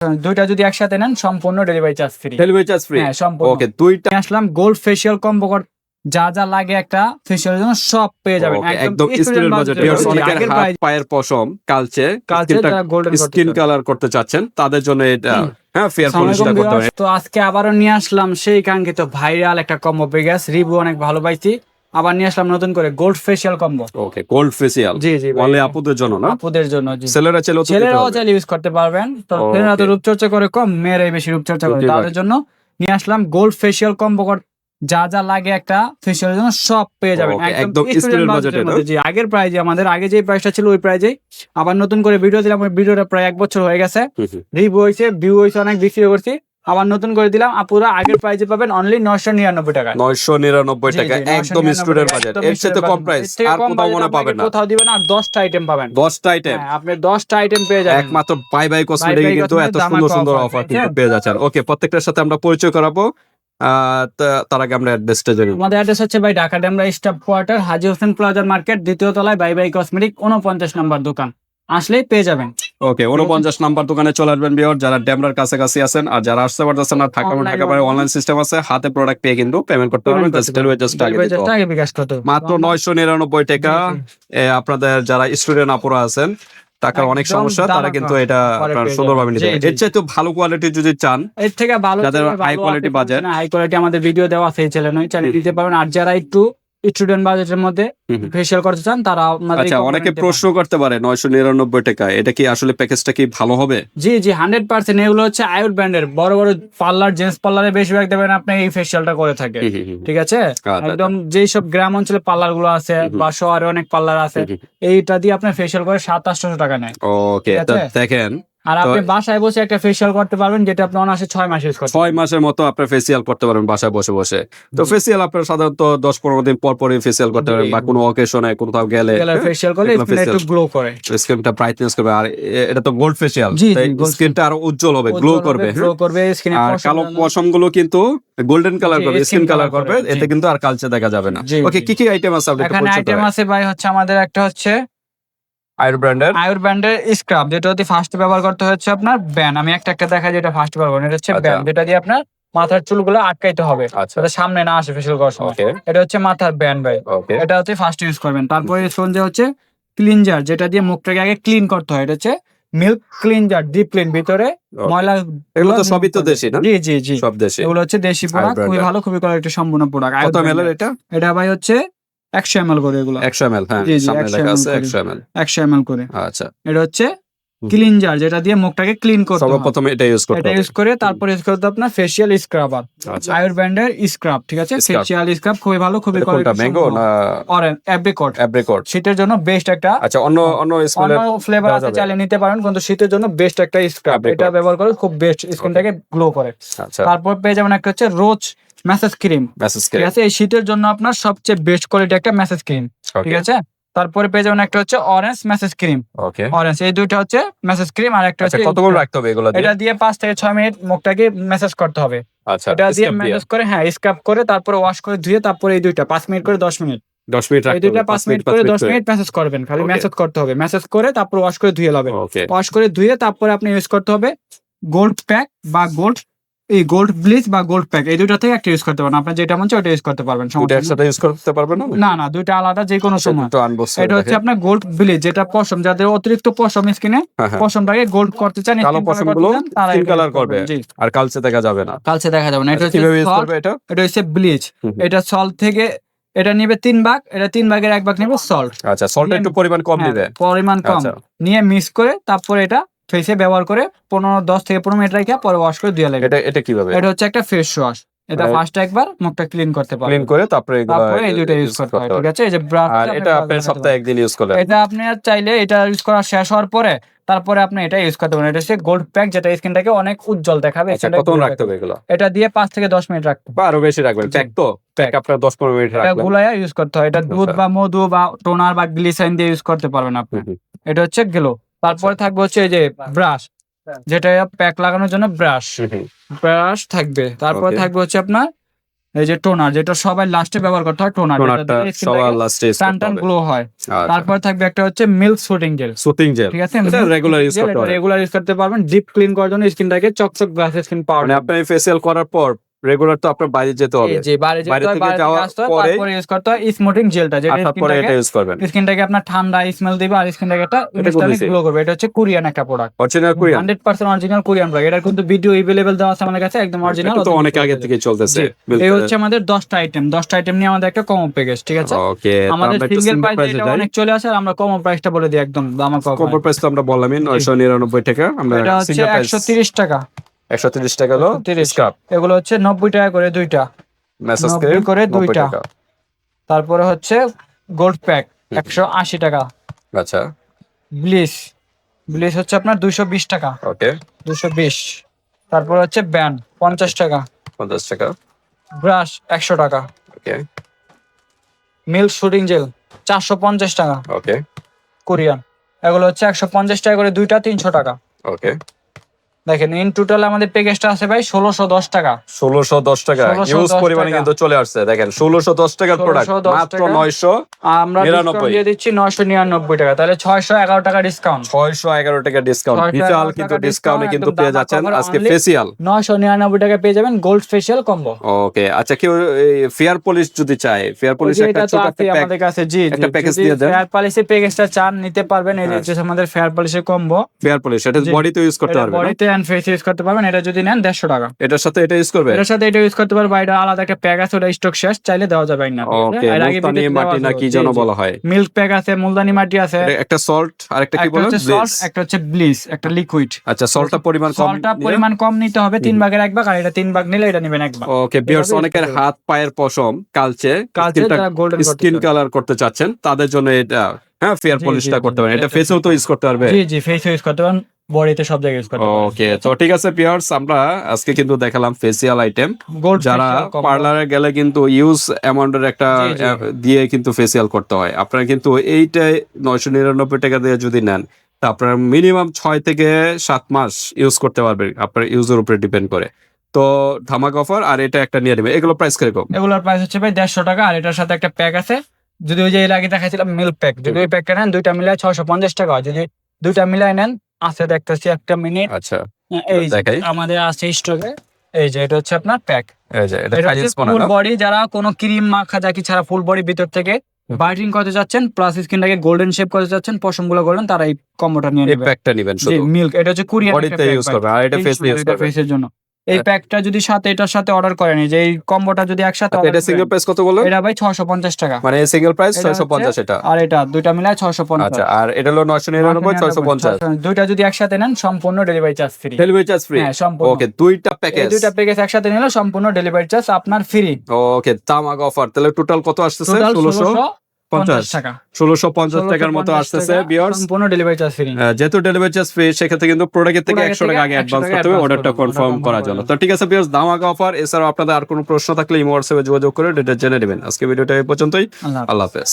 দুইটা যদি একসাথে নেন সম্পূর্ণ delivery charge free. Delivery charge free. হ্যাঁ সম্পূর্ণ। ওকে, দুইটা আসলাম গোল্ড ফেশিয়াল কম্বো যা যা লাগে একটা ফেশিয়ালের জন্য সব পেয়ে যাবেন একদম স্টুডেন্ট বাজেট। অনেকের হাত পায়ের পশম কালচে স্কিন কালার করতে চাচ্ছেন তাদের জন্য এটা ফেয়ার পলিশটা করতে হবে। তো আজকে আবারও নিয়ে আসলাম সেই কাঙ্ক্ষিত ভাইরাল একটা কম্বো পেগাস, রিভিউ অনেক ভালো পাইছি। আবার নিয়ে আসলাম নতুন করে গোল্ড ফেশিয়াল কম্বো। ওকে, গোল্ড ফেশিয়াল। জি জি, বলে আপুদের জন্য না? আপুদের জন্য। জি, ছেলেরাও চাইলে ইউজ করতে পারবেন। তো ছেলেরা তো রূপচর্চা করে কম, মেয়েরাই বেশি রূপচর্চা করে, তাদের জন্য নিয়ে আসলাম গোল্ড ফেশিয়াল কম্বো। যা যা লাগে একটা ফেশিয়ালের জন্য সব পেয়ে যাবেন একদম স্টুডেন্ট বাজেটের মধ্যে। জি, আগের প্রাইজে, আমাদের আগে যে প্রাইসটা ছিল ওই প্রাইজেই আবার নতুন করে ভিডিও দিলাম। ওই ভিডিওটা প্রায় 1 বছর হয়ে গেছে, রিভিউ হয়েছে, ভিউ হয়েছে, অনেক বিক্রি করছি। আবার নতুন করে দিলাম, আপুরা আগের প্রাইজে পাবেন অনলি 999 টাকা। 999 টাকা, একদম স্টুডেন্ট বাজেট। এর চেয়ে কম প্রাইস আর কোথাও মনে পাবেন না। কোথাও দিবেন। আর 10টা আইটেম পাবেন। 10টা আইটেম, আপনি 10টা আইটেম পেয়ে যাবেন একমাত্র বাই বাই কসমেটিকে। কিন্তু এত সুন্দর সুন্দর অফার কিন্তু পেয়ে যাচ্ছেন। ওকে, প্রত্যেকটার সাথে আমরা পরিচয় করাবো। তার আগে আমরা অ্যাড্রেসটা জানি। আমাদের অ্যাড্রেস হচ্ছে ভাই ঢাকা ডেমরা স্টাফ কোয়ার্টার, হাজী হোসেন প্লাজা মার্কেট, দ্বিতীয় তলায় বাই বাই কসমেটিক, 49 নম্বর দোকান। আসলেই পেয়ে যাবেন। ওকে, 49 নাম্বার দোকানে চলে আসবেন ভিউয়ার, যারা ডেমরার কাছাকাছি আছেন। আর যারা আসতে পারতেছেন না, ঢাকা বাইরে অনলাইন সিস্টেম আছে, হাতে প্রোডাক্ট পেয়ে কিন্তু পেমেন্ট করতে পারবেন। মাত্র 999 টাকা। আপনাদের যারা স্টুডেন্ট আপুরা আছেন, টাকার অনেক সমস্যা, তারা কিন্তু এটা আপনারা সুন্দরভাবে নিতে পারবেন। এর চেয়ে তো ভালো কোয়ালিটি যদি চান, এর থেকে ভালো যাদের high quality budget, high quality আমাদের ভিডিও দেওয়া আছে, এই চ্যানেলে চালিয়ে দিতে পারবেন। আর যারা একটু স্টুডেন্ট বাজেটের মধ্যে ফেশিয়াল করতে চান, তারা আচ্ছা, অনেকে প্রশ্ন করতে পারে 999 টাকা এটা কি আসলে প্যাকেজটা কি ভালো হবে? জি জি, 100%। এগুলো হচ্ছে আয়ুর ব্র্যান্ডের বড় বড় পার্লার, জেন্টস পার্লারে বেশিরভাগ দেবেন আপনি এই ফেশিয়ালটা করে থাকে। ঠিক আছে, একদম যেই সব গ্রাম অঞ্চলে পার্লার গুলো আছে বা শহরে অনেক পার্লার আছে, এইটা দিয়ে আপনি ফেশিয়াল করে 700-800 টাকা নেয়। ওকে, দেখেন। আর আপনি বাসায় বসে একটা ফেশিয়াল করতে পারবেন, যেটা আপনি অনায়াসে 6 মাস ইউজ করতে 6 মাসের মতো আপনি ফেসিয়াল করতে পারবেন বাসায় বসে বসে। তো ফেসিয়াল আপনার সাধারণত 10-15 দিন পর পরই ফেসিয়াল করতে পারবেন, বা কোনো অকেশনে কোথাও গেলে ফেশিয়াল করলে একটু গ্লো করে, স্কিনটা ব্রাইটনেস করবে। আর এটা তো গোল্ড ফেশিয়াল, স্কিনটা আরো উজ্জ্বল হবে, গ্লো করবে। আর কালো পশমগুলো কিন্তু গোল্ডেন কালার করবে, স্কিন কালার করবে, এতে কিন্তু আর কালচে দেখা যাবে না। ওকে, কি কি আইটেম আছে আপনি? এখানে আইটেম আছে ভাই, হচ্ছে আমাদের একটা হচ্ছে আয়ুর ব্র্যান্ডের স্ক্রাব, যেটা হচ্ছে ফার্স্ট ব্যবহার করতে হচ্ছে আপনার ব্যান্ড। আমি একটা দেখা, যেটা ফার্স্ট ব্যবহার, এটা হচ্ছে ব্যান্ড, যেটা দিয়ে আপনার মাথার চুলগুলো আটকাইতে হবে, যাতে সামনে না আসে ফেশিয়াল করার সময়। এটা হচ্ছে মাথার ব্যান্ড ভাই, এটা হচ্ছে ফার্স্ট ইউজ করবেন। তারপরে সঞ্জয় হচ্ছে ক্লিনজার, যেটা দিয়ে মুখটাকে আগে ক্লিন করতে হয়। এটা হচ্ছে মিল্ক ক্লিনজার, ডিপ ক্লিন, ভিতরে ময়লা। এগুলো তো সবই তো দেশি না? জি জি জি, সব দেশি। এগুলো হচ্ছে দেশি প্রোডাক্ট, খুবই ভালো, খুবই কোয়ালিটি সম্পূর্ণ প্রোডাক্ট। কত ml এর এটা? এটা ভাই হচ্ছে 100 ml করে। এগুলো 100 ml, হ্যাঁ সামনে লেখা আছে 100 ml। 100 ml করে। আচ্ছা, এটা হচ্ছে ক্লিনজার, যেটা দিয়ে মুখটাকে ক্লিন করতে হয়। সর্বপ্রথম এটা ইউজ করতে হবে। এটা ইউজ করে তারপর ইউজ করতে আপনার ফেশিয়াল স্ক্রাবার, আয়ুর ব্র্যান্ডের স্ক্রাব। ঠিক আছে, ফেশিয়াল স্ক্রাব খুবই ভালো, খুবই কোয়ালিটি। ম্যাঙ্গো না অরেঞ্জ, অ্যাপ্রিকট। শীতের জন্য বেস্ট একটা। আচ্ছা, অন্য ফ্লেভার আছে, চাইলে নিতে পারেন, কিন্তু শীতের জন্য বেস্ট একটা স্ক্রাব। এটা ব্যবহার করে খুব বেস্ট, স্কিনটাকে গ্লো করে। তারপর পেয়ে যাবেন একটা হচ্ছে রোজ ম্যাসেজ ক্রিম। ঠিক আছে, এই শীতের জন্য আপনার সবচেয়ে বেস্ট কোয়ালিটি একটা ম্যাসেজ ক্রিম। ঠিক আছে, তারপরে পেয়ে যাবেন একটা হচ্ছে অরেঞ্জ ম্যাসেজ ক্রিম। অরেঞ্জ, এই দুইটা হচ্ছে ম্যাসেজ ক্রিম। আর একটা হচ্ছে কতক্ষণ রাখতে হবে এগুলো? এটা দিয়ে 5 থেকে 6 মিনিট মুখটাকে ম্যাসেজ করতে হবে। আচ্ছা, এটা দিয়ে ম্যাসেজ করে, হ্যাঁ স্ক্রাব করে, তারপরে ওয়াশ করে ধুয়ে, তারপরে এই দুইটা 5 মিনিট করে 10 মিনিট। 10 মিনিট রাখতে হবে। এই দুইটা 5 মিনিট করে 10 মিনিট ম্যাসেজ করবেন, খালি ম্যাসেজ করতে হবে। ম্যাসেজ করে তারপর ওয়াশ করে ধুয়ে নেবেন। ওয়াশ করে ধুয়ে তারপরে আপনি ইউজ করতে হবে গোল্ড প্যাক বা গোল্ড ব্লিচ বা গোল্ড প্যাক, এই দুইটা থেকে একটা ইউজ করতে পারেন। আপনি যেটা মন চায় ওটা ইউজ করতে পারবেন। একসাথে ইউজ করতে পারবেন না? না, দুইটা আলাদা, যে কোনো সময়। এটা হচ্ছে আপনার গোল্ড ব্লিচ, যেটা পশম, যাদের অতিরিক্ত পশম স্কিনে, পশমটাকে গোল্ড করতে চান, কালো পশমগুলো স্কিন কালার করবে, আর কালচে দেখা যাবে না। এটা হচ্ছে এটা হচ্ছে ব্লিচ। এটা সল্ট থেকে এটা নিবে 3 ভাগ, এটা 3 ভাগের 1 ভাগ নিবে সল্ট। আচ্ছা, সল্ট একটু পরিমাণ কম দিবে, পরিমাণ কম নিয়ে মিক্স করে তারপরে এটা ফেসে ব্যবহার করে 10 থেকে 15 মিনিট রেখে পরে ওয়াশ করে ধুয়ে লাগবে। এটা কিভাবে? এটা হচ্ছে একটা ফেস ওয়াশ। এটা ফার্স্ট একবার মুখটা ক্লিন করতে পারবেন, ক্লিন করে তারপরে এই দুটো ইউজ করতে হয়। ঠিক আছে, এই যে ব্রাশ, আর এটা আপনি সপ্তাহে একদিন ইউজ করলেন। এটা আপনি চাইলে এটা ইউজ করা শেষ হওয়ার পরে তারপরে আপনি এটা ইউজ করতে পারেন। এটা হচ্ছে গোল্ড প্যাক, যেটা স্কিনটাকে অনেক উজ্জ্বল দেখাবে। কতক্ষণ রাখতে হবে এগুলো? এটা দিয়ে 5 থেকে 10 মিনিট রাখতে হবে, বা আরো বেশি রাখবেন। প্যাক তো প্যাক আপনার 10-15 মিনিট রাখবেন। এটা গুলায়া ইউজ করতে হয়। এটা দুধ বা মধু বা টোনার বা গ্লিসারিন দিয়ে ইউজ করতে পারবেন আপনি। এটা হচ্ছে গ্লো। তারপরে থাকবে হচ্ছে এই যে ব্রাশ, যেটা প্যাক লাগানোর জন্য ব্রাশ থাকবে। তারপরে থাকবে হচ্ছে আপনার এই যে টোনার, যেটা সবাই লাস্টে ব্যবহার করতে হয়, টোনার সবার লাস্টে টান গ্লো হয়। তারপর থাকবে একটা হচ্ছে মিল্ক শুটিং জেল, ঠিক আছে, এটা রেগুলার ইউজ করতে পারবেন, রেগুলার ইউজ করতে পারবেন ডিপ ক্লিন করার জন্য, স্কিনটাকে চকচক গ্লাস স্কিন পাওয়ার। মানে আপনি ফেসিয়াল করার পর রেগুলার তো আপনার বাইরে যেতে হবে, জি বাইরে যেতে হয়, বাইরে আসতে হয়, তারপরে ইউজ করতে হয় স্মুথিং জেলটা, যেটা তারপরে এটা ইউজ করবেন, স্কিনটাকে আপনার ঠান্ডা স্মেল দিবে আর স্কিনটাকে একটা ইনস্ট্যান্ট গ্লো করবে। এটা হচ্ছে কোরিয়ান একটা product, original Korean, 100% original Korean product. এটার কিন্তু ভিডিও अवेलेबल দেওয়া আছে আমাদের কাছে, একদম অরিজিনাল, তো অনেক আগে থেকে চলতেছে। এই হচ্ছে আমাদের 10টা আইটেম নিয়ে আমাদের একটা কম প্যাকেজ, ঠিক আছে। ওকে, আমাদের সিঙ্গেল প্রাইস এটা অনেক চলে আসে, আর আমরা কম প্রাইসটা বলে দিই, একদম দাম কম প্রাইস তো আমরা বললামই 999 টাকা। আমরা এটা হচ্ছে 130 টাকা, 130 টাকা হলো স্কার্ফ। এগুলো হচ্ছে 90 টাকা করে দুইটা, মেসেজ 90 করে দুইটা। তারপরে হচ্ছে গোল্ড প্যাক 180 টাকা। আচ্ছা, ব্লিচ হচ্ছে আপনার 220 টাকা, ওকে 220। তারপর হচ্ছে ব্যান্ড 50 টাকা, 50 টাকা। ব্রাশ 100 টাকা, ওকে। মিল্ক শুটিং জেল 450 টাকা, ওকে কোরিয়ান। এগুলো হচ্ছে 150 টাকা করে দুইটা, 300 টাকা। ওকে, দেখেন ইন টোটাল আমাদের প্যাকেজটা আছে ভাই 1610 টাকা। 1610 টাকা ইউজ পরিমাণে কিন্তু চলে আসছে। দেখেন 1610 টাকার প্রোডাক্ট মাত্র 900, আমরা ডিসকাউন্ট দিয়ে দিচ্ছি 999 টাকা, তাহলে 611 টাকা ডিসকাউন্ট, 611 টাকা ডিসকাউন্ট। বিশাল কিন্তু ডিসকাউন্টে কিন্তু পেয়ে যাচ্ছেন আজকে ফেসিয়াল 999 টাকা পেয়ে যাবেন গোল্ড ফেশিয়াল কম্বো। ওকে, আচ্ছা কেউ ফেয়ার পলিশ যদি চায়, ফেয়ার পলিশ একটা ছোট একটা প্যাক আমাদের কাছে, জি একটা প্যাকেজ দিয়ে দেন, ফেয়ার পলিশের প্যাকেজটা চান নিতে পারবেন। এই যে আমাদের ফেয়ার পলিশের কম্বো, ফেয়ার পলিশ এটা বডিতে ইউজ করতে পারবেন, বডিতে এন্ড ফেস ইউজ করতে পারবেন। এটা যদি নেন 150 টাকা, এটার সাথে এটা ইউজ করবে, এটার সাথে এটা ইউজ করতে পারবে। এটা আলাদা একটা প্যাক আছে, ওটা স্টক শেষ, চাইলে দেওয়া যাবে না। ওকে, মুলতানি মাটি না কি যেন বলা হয়, মিল্ক প্যাক আছে, মুলতানি মাটি আছে, একটা সল্ট আর একটা কি বলেন ব্লিচ, একটা হচ্ছে ব্লিচ, একটা লিকুইড। আচ্ছা, সল্টটা পরিমাণ কম নিতে হবে, 3 ভাগের 1 ভাগ, আর এটা 3 ভাগ নিলে এটা নেবেন 1 ভাগ। ওকে ভিউয়ার্স, অনেকের হাত পায়ের পশম কালচে স্কিন কালার করতে চাচ্ছেন, তাদের জন্য এটা হ্যাঁ ফেয়ার পলিশটা করতে পারেন। এটা ফেসেও তো ইউজ করতে পারবে, জি ফেস ইউজ করতে পারেন, বডিতে সব জায়গায় ইউজ করতে পারবেন। ওকে, তো ঠিক আছে ভিউয়ার্স, আমরা আজকে কিন্তু দেখালাম ফেসিয়াল আইটেম। যারা পার্লারে গেলে কিন্তু ইউজ অ্যামাউন্টের একটা দিয়ে কিন্তু ফেসিয়াল করতে হয়, আপনারা কিন্তু এইটাই 999 টাকা দিয়ে যদি নেন, তা আপনারা মিনিমাম 6 থেকে 7 মাস ইউজ করতে পারবেন, আপনার ইউজের উপরে ডিপেন্ড করে। তো ধামাক অফার, আর এটা একটা নিয়ে নেবে। এগুলো প্রাইস কিরকম? এগুলোর প্রাইস হচ্ছে ভাই 150 টাকা, আর এটার সাথে একটা প্যাক আছে। যদি ওই যে এর আগে দেখাইছিলাম মিল্ক প্যাক, যদি ওই প্যাকটা নেন দুইটা মিলায় 650 টাকা হয়। যদি দুইটা মিলায় নেন, আছে দেখতেছি একটা মিনিট, আচ্ছা এই দেখাই আমাদের আছে স্টকে, এই যে এটা হচ্ছে আপনার প্যাক। এই যে এটা ফুল বডি, যারা কোনো ক্রিম মাখা জাকি ছাড়া ফুল বডি ভিতর থেকে ব্রাইটিং করতে যাচ্ছেন, প্লাস স্কিনটাকে গোল্ডেন শেপ করতে যাচ্ছেন, পশমগুলো গোল্ডেন, তারা এই কম্বোটা নিয়ে নেবেন, এই প্যাকটা নেবেন শুধু। মিল্ক, এটা হচ্ছে কোরিয়ান বডিতে ইউজ করবে, আর এটা ফেস ইউজ করবে, ফেসের জন্য। এই প্যাকটা যদি সাথে এটার সাথে অর্ডার করেন, যে এই কম্বোটা যদি একসাথে, এটা সিঙ্গেল প্রাইস কত বললেন? এটা ভাই 650 টাকা, মানে সিঙ্গেল প্রাইস 650 এটা, আর এটা দুইটা মিলায় 650। আচ্ছা, আর এটা হলো 999 650। দুইটা যদি একসাথে নেন সম্পূর্ণ delivery charge free, delivery charge free, হ্যাঁ সম্পূর্ণ। ওকে, দুইটা প্যাকেজ একসাথে নিলে সম্পূর্ণ ডেলিভারি চার্জ আপনার ফ্রি। ওকে, ধামাক অফার। তাহলে টোটাল কত আসতেছে? 1650 টাকা, 1650 টাকার মতো আসতেছে ভিউয়ার্স, সম্পূর্ণ ডেলিভারি চার্জ ফ্রি। যেহেতু ডেলিভারি চার্জ ফ্রি, সেক্ষেত্রে কিন্তু প্রোডাক্টের থেকে 100 টাকা আগে অ্যাডভান্স করতে হবে অর্ডারটা কনফার্ম করার জন্য। তো ঠিক আছে ভিউয়ার্স, ধামাক অফার। এছাড়াও আপনাদের আর কোনো প্রশ্ন থাকলে ইমো হোয়াটসঅ্যাপে যোগাযোগ করে এটা জেনে নেবেন। আজকে ভিডিওটা এই পর্যন্তই, আল্লাহ হাফেজ।